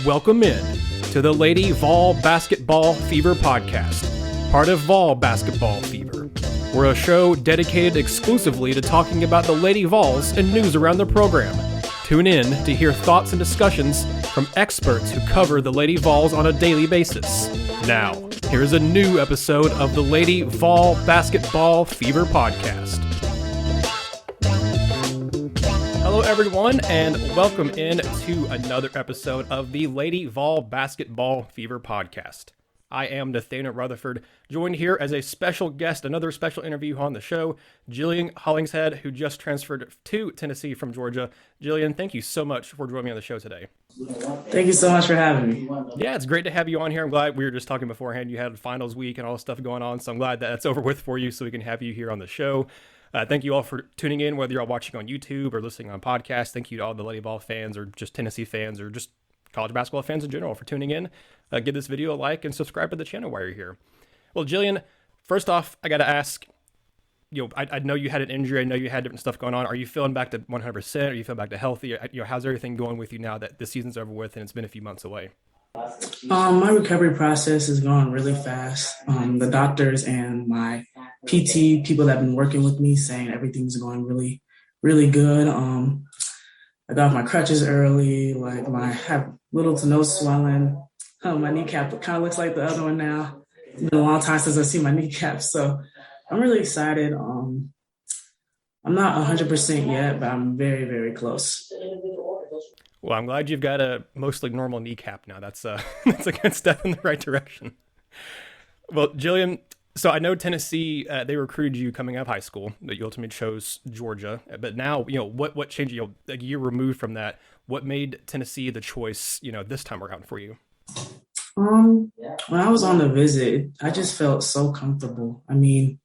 Welcome in to the Lady Vol Basketball Fever podcast, part of Vol Basketball Fever. We're a show dedicated exclusively to talking about the Lady Vols and news around the program. Tune in to hear thoughts and discussions from experts who cover the Lady Vols on a daily basis. Now, here's a new episode of the Lady Vol Basketball Fever podcast. Hello everyone, and welcome in to another episode of the Lady Vol Basketball Fever podcast. I am Nathanael Rutherford, joined here as a special guest, another special interview on the show, Jillian Hollingshead, who just transferred to Tennessee from Georgia. Jillian, thank you so much for joining me on the show today. Thank you so much for having me. Yeah, it's great to have you on here. I'm glad we were just talking beforehand. You had finals week and all this stuff going on, so I'm glad that that's over with for you so we can have you here on the show. Thank you all for tuning in, whether you're all watching on YouTube or listening on podcasts. Thank you to all the Lady Vol fans or just Tennessee fans or just college basketball fans in general for tuning in. Give this video a like and subscribe to the channel while you're here. Well, Jillian, first off, I got to ask, I know you had an injury. I know you had different stuff going on. Are you feeling back to 100%? Are you feeling back to healthy? How's everything going with you now that the season's over with and it's been a few months away? My recovery process is going really fast. The doctors and my PT, people that have been working with me, saying everything's going really, really good. I got off my crutches early. I have little to no swelling. My kneecap kind of looks like the other one now. It's been a long time since I've seen my kneecap, so I'm really excited. I'm not 100% yet, but I'm very, very close. Well, I'm glad you've got a mostly normal kneecap now. That's that's a good step in the right direction. Well, Jillian, so I know Tennessee, they recruited you coming out of high school, but you ultimately chose Georgia. But now, what changed you a year removed from that? What made Tennessee the choice, this time around for you? When I was on the visit, I just felt so comfortable. I mean,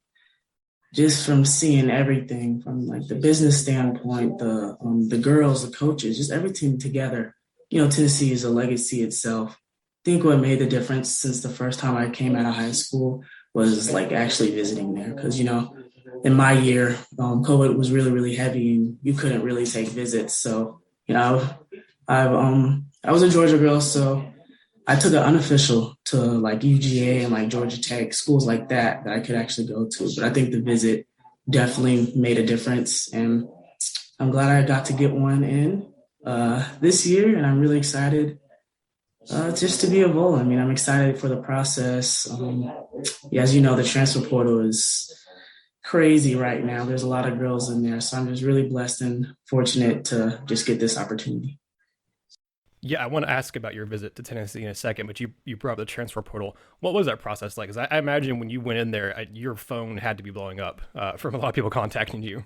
just from seeing everything from the business standpoint, the girls, the coaches, just everything together. Tennessee is a legacy itself. I think what made the difference since the first time I came out of high school was actually visiting there. Because, in my year, COVID was really, really heavy and you couldn't really take visits. So, I was a Georgia girl, so I took an unofficial to UGA and Georgia Tech, schools like that I could actually go to. But I think the visit definitely made a difference. And I'm glad I got to get one in this year. And I'm really excited just to be a Vol. I mean, I'm excited for the process. As you know, the transfer portal is crazy right now. There's a lot of girls in there. So I'm just really blessed and fortunate to just get this opportunity. Yeah, I want to ask about your visit to Tennessee in a second, but you brought up the transfer portal. What was that process like? Because I imagine when you went in there, your phone had to be blowing up from a lot of people contacting you.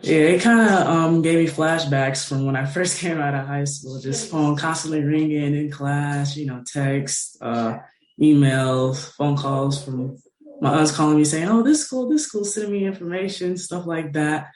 Yeah, it kind of gave me flashbacks from when I first came out of high school. Just phone constantly ringing in class, text, emails, phone calls from my aunts calling me saying, "Oh, this school, sending me information," stuff like that.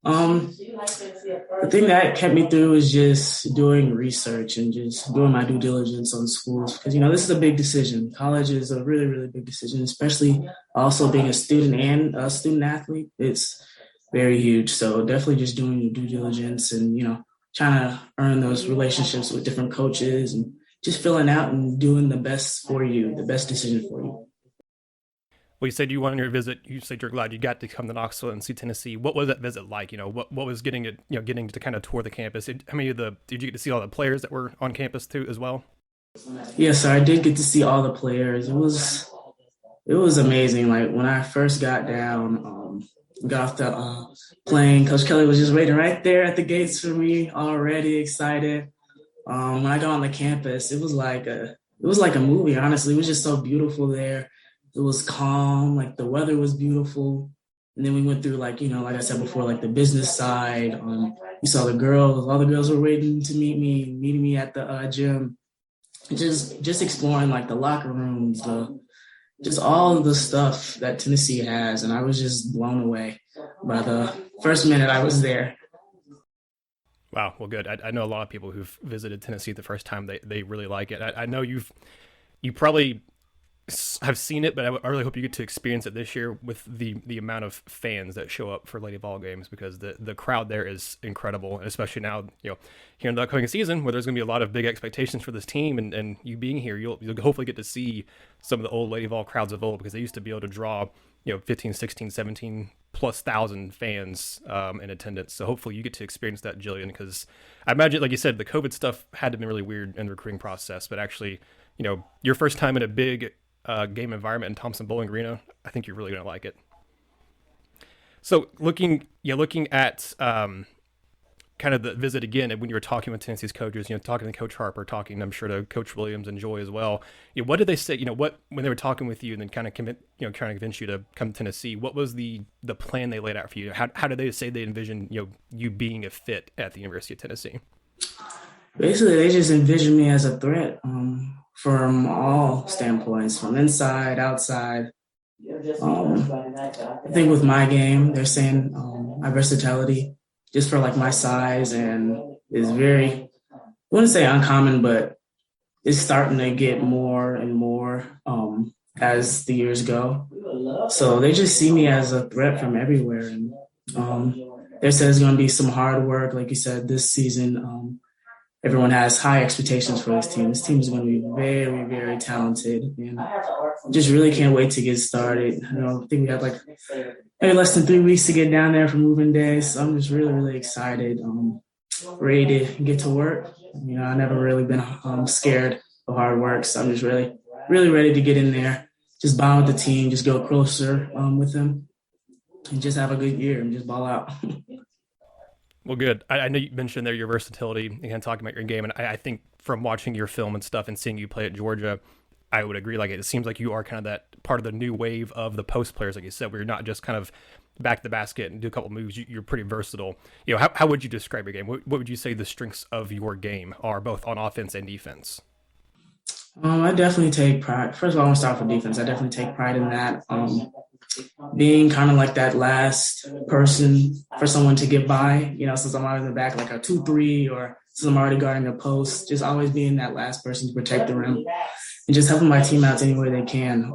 The thing that kept me through is just doing research and just doing my due diligence on schools. Because, this is a big decision. College is a really, really big decision, especially also being a student and a student athlete. It's very huge. So definitely just doing your due diligence and, trying to earn those relationships with different coaches and just filling out and doing the best for you, the best decision for you. Well, you said you went on your visit. You said you're glad you got to come to Knoxville and see Tennessee. What was that visit like? What was getting to kind of tour the campus? Did you get to see all the players that were on campus too as well? Yes, I did get to see all the players. It was amazing. When I first got down, got off the plane, Coach Kelly was just waiting right there at the gates for me, already excited. When I got on the campus, it was like a movie. Honestly, it was just so beautiful there. It was calm, the weather was beautiful. And then we went through like I said before, the business side. You saw the girls, all the girls were waiting to meeting me at the gym. Just exploring the locker rooms, just all of the stuff that Tennessee has. And I was just blown away by the first minute I was there. Wow. Well, good. I know a lot of people who've visited Tennessee the first time, they really like it. I know you probably have seen it, but I really hope you get to experience it this year with the amount of fans that show up for Lady Vol games, because the crowd there is incredible, and especially now, here in the upcoming season where there's going to be a lot of big expectations for this team, and you being here, you'll hopefully get to see some of the old Lady Vol crowds of old, because they used to be able to draw 15, 16, 17 plus thousand fans in attendance. So hopefully you get to experience that, Jillian, because I imagine, like you said, the COVID stuff had to be really weird in the recruiting process, but actually, your first time in a big game environment in Thompson Bowling Arena, I think you're really going to like it. So looking at kind of the visit again, and when you were talking with Tennessee's coaches, talking to Coach Harper, talking, I'm sure, to Coach Williams and Joy as well. What did they say? What, when they were talking with you and then kind of trying to convince you to come to Tennessee, what was the plan they laid out for you? How did they say they envision you being a fit at the University of Tennessee? Basically, they just envisioned me as a threat from all standpoints, from inside, outside. I think with my game, they're saying my versatility, just for like my size, and is very, I wouldn't say uncommon, but it's starting to get more and more as the years go. So they just see me as a threat from everywhere. And they said it's going to be some hard work. Like you said, this season, everyone has high expectations for this team. This team is going to be very, very talented. And just really can't wait to get started. I think we have like maybe less than 3 weeks to get down there for moving day. So I'm just really, really excited, ready to get to work. I've never really been scared of hard work. So I'm just really, really ready to get in there, just bond with the team, just go closer with them, and just have a good year and just ball out. Well, good. I know you mentioned there your versatility and talking about your game, and I think from watching your film and stuff and seeing you play at Georgia, I would agree. Like, it seems like you are kind of that part of the new wave of the post players, like you said, where you're not just kind of back to the basket and do a couple moves. You're pretty versatile. How would you describe your game? What would you say the strengths of your game are, both on offense and defense? I definitely take pride. First of all, I want to start with defense. I definitely take pride in that. Being kind of like that last person for someone to get by, since I'm always in the back, like a 2-3, or since I'm already guarding a post, just always being that last person to protect the rim and just helping my team out any way they can.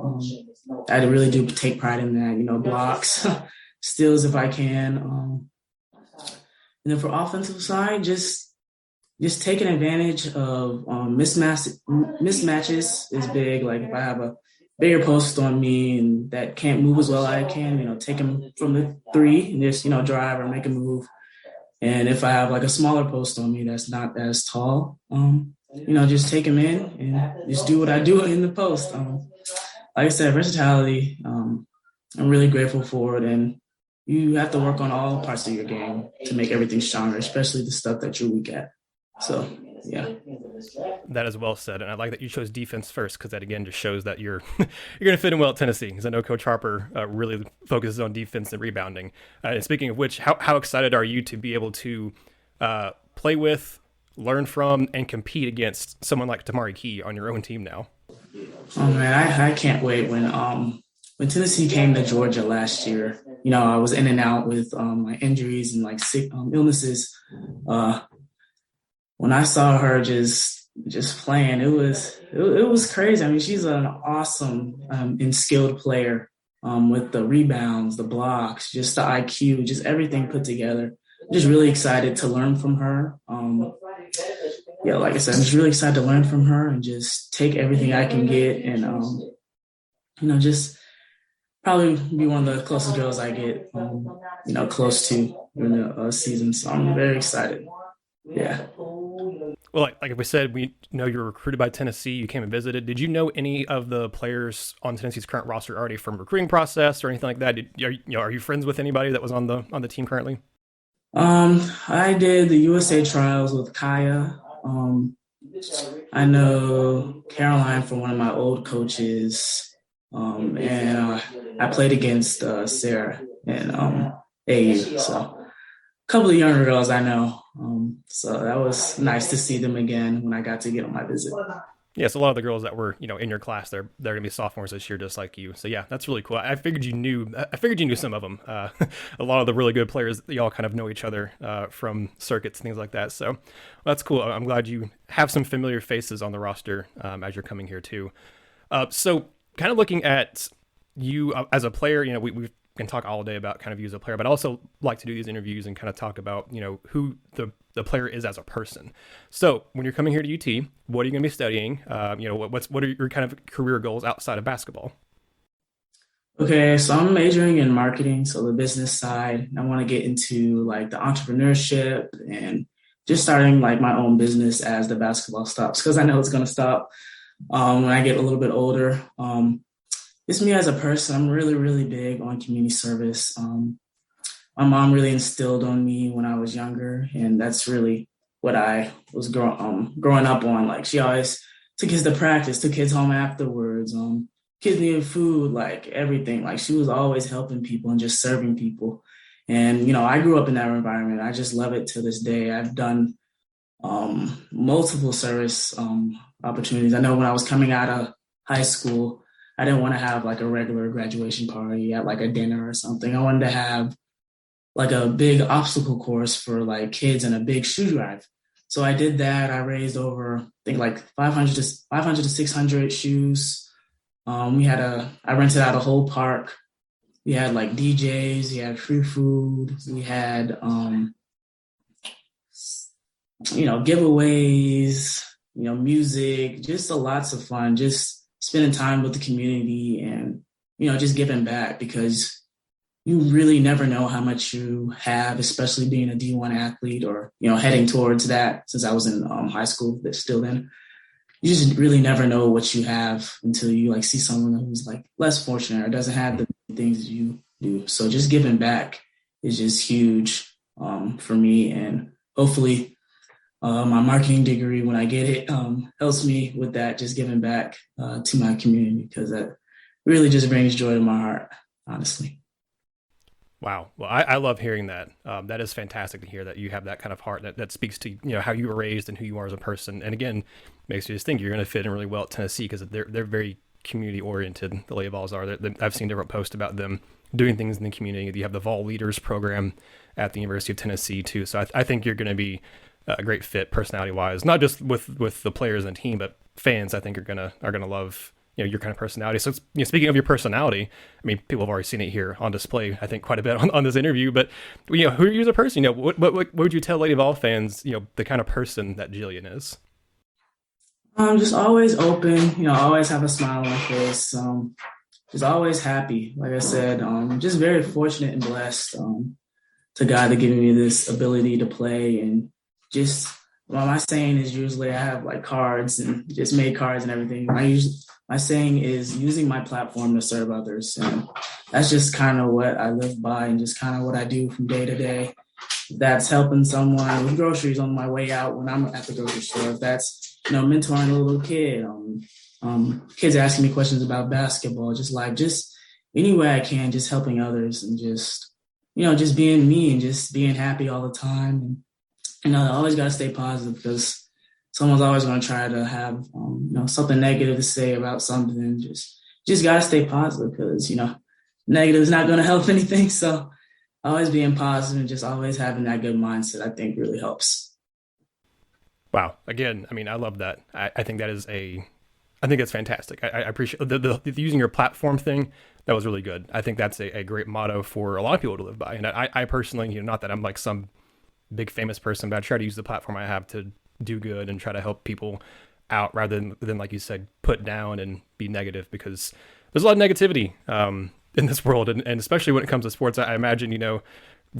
I really do take pride in that, blocks, steals if I can. And then for offensive side, just taking advantage of mismatches is big. Like if I have a bigger post on me and that can't move as well as I can, take him from the 3 and just, drive or make a move. And if I have like a smaller post on me that's not as tall, just take him in and just do what I do in the post. Like I said, versatility, I'm really grateful for it. And you have to work on all parts of your game to make everything stronger, especially the stuff that you're weak at. So, yeah. That is well said, and I like that you chose defense first, because that again just shows that you're you're going to fit in well at Tennessee. Because I know Coach Harper really focuses on defense and rebounding. And speaking of which, how excited are you to be able to play with, learn from, and compete against someone like Tamari Key on your own team now? Oh man, I can't wait. When Tennessee came to Georgia last year, I was in and out with my injuries and like sick illnesses. When I saw her just playing, it was crazy. I mean, she's an awesome and skilled player with the rebounds, the blocks, just the IQ, just everything put together. I'm just really excited to learn from her. Like I said, I'm just really excited to learn from her and just take everything I can get and, just probably be one of the closest girls I get, close to during the season. So I'm very excited. Yeah. Well, like we said, we know you were recruited by Tennessee. You came and visited. Did you know any of the players on Tennessee's current roster already from recruiting process or anything like that? Are you friends with anybody that was on the team currently? I did the USA trials with Kaya. I know Caroline from one of my old coaches, and I played against Sarah and AU. So a couple of younger girls I know. So that was nice to see them again when I got to get on my visit. Yeah, so a lot of the girls that were, in your class, they're going to be sophomores this year, just like you. So yeah, that's really cool. I figured you knew some of them. A lot of the really good players, y'all kind of know each other from circuits and things like that. So that's cool. I'm glad you have some familiar faces on the roster as you're coming here too. So kind of looking at you as a player, we can talk all day about kind of you as a player, but I also like to do these interviews and kind of talk about, who the player is as a person. So when you're coming here to UT, what are you going to be studying? What are your kind of career goals outside of basketball? Okay, so I'm majoring in marketing, so the business side. I want to get into like the entrepreneurship and just starting like my own business as the basketball stops, because I know it's going to stop when I get a little bit older. Just me as a person, I'm really, really big on community service. My mom really instilled on me when I was younger, and that's really what I was growing up on. Like she always took kids to practice, took kids home afterwards. Kids needed food, like everything. Like she was always helping people and just serving people. And I grew up in that environment. I just love it to this day. I've done multiple service opportunities. I know when I was coming out of high school, I didn't want to have like a regular graduation party at like a dinner or something. I wanted to have like a big obstacle course for like kids and a big shoe drive. So I did that. I raised over, I think like 500 to 600 shoes. I rented out a whole park. We had like DJs, we had free food, we had, giveaways, music, just lots of fun, just spending time with the community and, just giving back, because you really never know how much you have, especially being a D1 athlete or, heading towards that, since I was in high school, but still then. You just really never know what you have until you like see someone who's like less fortunate or doesn't have the things you do. So just giving back is just huge for me. And hopefully my marketing degree, when I get it, helps me with that, just giving back to my community, because that really just brings joy to my heart, honestly. Wow. Well, I love hearing that. That is fantastic to hear that you have that kind of heart that speaks to, how you were raised and who you are as a person. And again, makes you just think you're going to fit in really well at Tennessee, because they're very community oriented. The Lady Vols are. I've seen different posts about them doing things in the community. You have the Vol Leaders program at the University of Tennessee too. So I think you're going to be a great fit personality wise, not just with the players and the team, but fans. I think are gonna love your kind of personality. So speaking of your personality, I mean, people have already seen it here on display, I think, quite a bit on this interview, but who are you as a person? What would you tell Lady Vol fans, the kind of person that Jillian is? Just always open, always have a smile on my face. Just always happy. Like I said, just very fortunate and blessed to God to give me this ability to play. And just, my saying is usually I have like cards and just made cards and everything. My saying is using my platform to serve others. And that's just kind of what I live by and just kind of what I do from day to day. That's helping someone with groceries on my way out when I'm at the grocery store. If that's, mentoring a little kid, kids asking me questions about basketball, just any way I can, just helping others and just, just being me and just being happy all the time. And, I always got to stay positive, because someone's always going to try to have, something negative to say about something. Just got to stay positive, because, negative is not going to help anything. So always being positive and just always having that good mindset, I think really helps. Wow. Again, I mean, I love that. I think I think it's fantastic. I appreciate the using your platform thing. That was really good. I think that's a great motto for a lot of people to live by. And I personally, not that I'm like some big famous person, but I try to use the platform I have to do good and try to help people out rather than like you said, put down and be negative, because there's a lot of negativity in this world. And especially when it comes to sports, I imagine,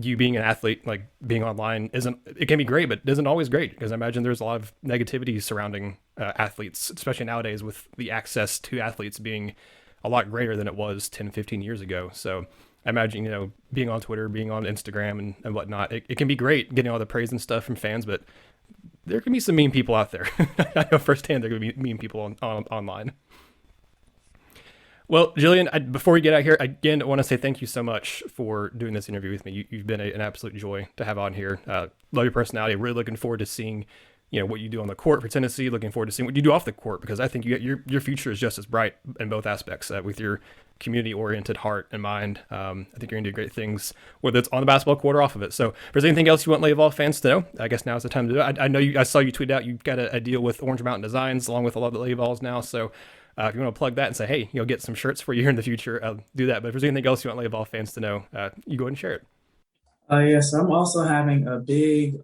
you being an athlete, like being online it can be great, but isn't always great, because I imagine there's a lot of negativity surrounding athletes, especially nowadays with the access to athletes being a lot greater than it was 10, 15 years ago. So I imagine, being on Twitter, being on Instagram and whatnot, it can be great getting all the praise and stuff from fans, but there can be some mean people out there. I know firsthand there can be mean people online. Well, Jillian, before we get out here, again, I want to say thank you so much for doing this interview with me. You've been an absolute joy to have on here. Love your personality. Really looking forward to seeing, what you do on the court for Tennessee. Looking forward to seeing what you do off the court, because I think your future is just as bright in both aspects with your community-oriented heart and mind. I think you're going to do great things, whether it's on the basketball court or off of it. So if there's anything else you want Lady Vol fans to know, I guess now's the time to do it. I know I saw you tweet out you've got a deal with Orange Mountain Designs, along with a lot of the Lady Vols now. So if you want to plug that and say, hey, get some shirts for you here in the future, do that. But if there's anything else you want Lady Vol fans to know, you go ahead and share it. Yes, I'm also having a big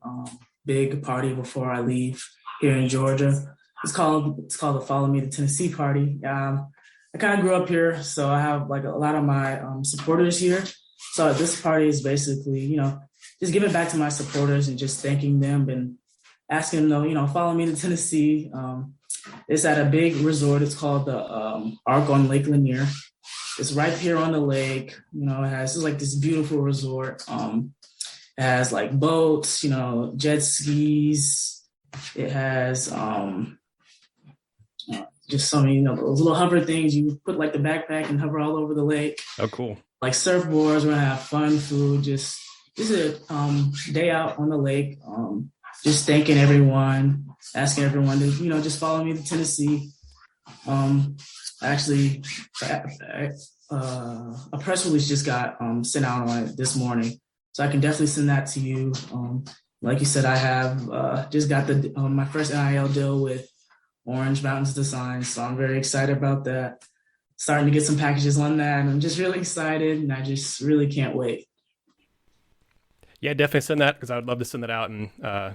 party before I leave here in Georgia. It's called the Follow Me to Tennessee party. I kind of grew up here, so I have like a lot of my supporters here. So this party is basically, just giving back to my supporters and just thanking them and asking them, follow me to Tennessee. It's at a big resort. It's called the Ark on Lake Lanier. It's right here on the lake. It's like this beautiful resort. It has like boats, jet skis. It has just so many, those little hover things. You put like the backpack and hover all over the lake. Oh, cool. Like surfboards. We're gonna have fun, food. Just a day out on the lake. Just thanking everyone, asking everyone to, just follow me to Tennessee. Actually, a press release just got sent out on it this morning. So I can definitely send that to you. Like you said, I have just got my first NIL deal with Orange Mountains Designs. So I'm very excited about that. Starting to get some packages on that. And I'm just really excited, and I just really can't wait. Yeah, definitely send that, because I would love to send that out. And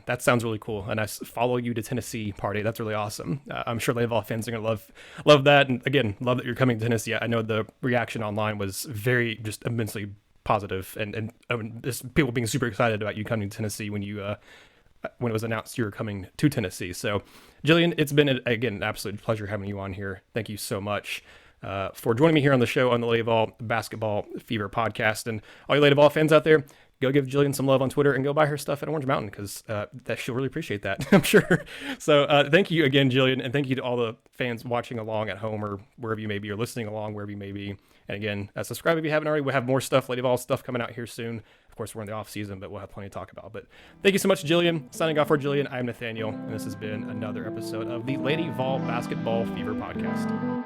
that sounds really cool. And I follow you to Tennessee party. That's really awesome. I'm sure Lady Vol fans are going to love that. And again, love that you're coming to Tennessee. I know the reaction online was just immensely positive, and just people being super excited about you coming to Tennessee when it was announced you were coming to Tennessee. So Jillian, it's been an absolute pleasure having you on here. Thank you so much for joining me here on the show on the Lady Vol Basketball Fever podcast. And all you Lady Vol fans out there, go give Jillian some love on Twitter and go buy her stuff at Orange Mountain, because that she'll really appreciate that, I'm sure. So thank you again, Jillian, and thank you to all the fans watching along at home or wherever you may be, or listening along wherever you may be. And again, subscribe if you haven't already. We'll have more stuff, Lady Vol stuff coming out here soon. Of course, we're in the off season, but we'll have plenty to talk about. But thank you so much, Jillian. Signing off for Jillian, I'm Nathaniel, and this has been another episode of the Lady Vol Basketball Fever podcast.